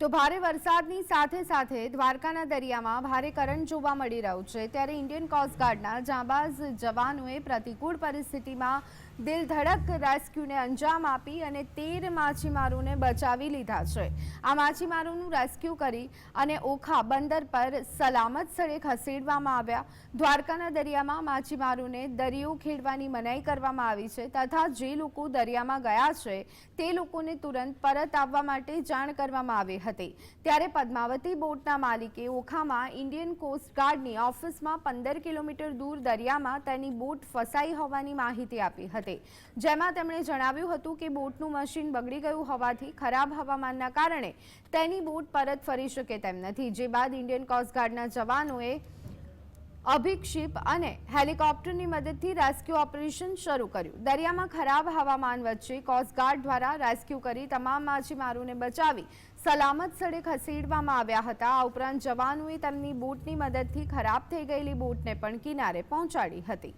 તો ભારે વરસાદની સાથે સાથે દ્વારકાના દરિયામાં ભારે કરંટ જોવા મળી રહ્યું છે ત્યારે ઇન્ડિયન કોસ્ટગાર્ડના જાંબાઝ જવાનોએ પ્રતિકૂળ પરિસ્થિતિમાં દિલધડક રેસ્ક્યુને અંજામ આપી અને 13 માછીમારોને બચાવી લીધા છે। આ માછીમારોનું રેસ્ક્યુ કરી અને ઓખા બંદર પર સલામત સ્થળે ખસેડવામાં આવ્યા। દ્વારકાના દરિયામાં માછીમારોને દરિયો ખેડવાની મનાઈ કરવામાં આવી છે તથા જે લોકો દરિયામાં ગયા છે તે લોકોને તુરંત પરત આવવા માટે જાણ કરવામાં આવી હતી। ત્યારે પદ્માવતી બોટના માલિકે ઓખામાં ઇન્ડિયન કોસ્ટગાર્ડની ઓફિસમાં 15 કિલોમીટર દૂર દરિયામાં તેની બોટ ફસાઈ હોવાની માહિતી આપી હતી, જેમાં તેમણે જણાવ્યું હતું કે બોટનું મશીન બગડી ગયું હોવાથી ખરાબ હવામાનના કારણે તેની બોટ પરત ફરી શકે તેમ નથી। જે બાદ ઇન્ડિયન કોસ્ટગાર્ડના જવાનોએ અભિક્ષેપ અને હેલિકોપ્ટરની મદદથી રેસ્ક્યુ ઓપરેશન શરૂ કર્યું। દરિયામાં ખરાબ હવામાન વચ્ચે કોસ્ટગાર્ડ દ્વારા રેસ્ક્યુ કરી તમામ માછીમારોને બચાવી સલામત સ્થળે ખસેડવામાં આવ્યા હતા। આ ઉપરાંત જવાનોએ તેમની બોટની મદદથી ખરાબ થઈ ગયેલી બોટને પણ કિનારે પહોંચાડી હતી।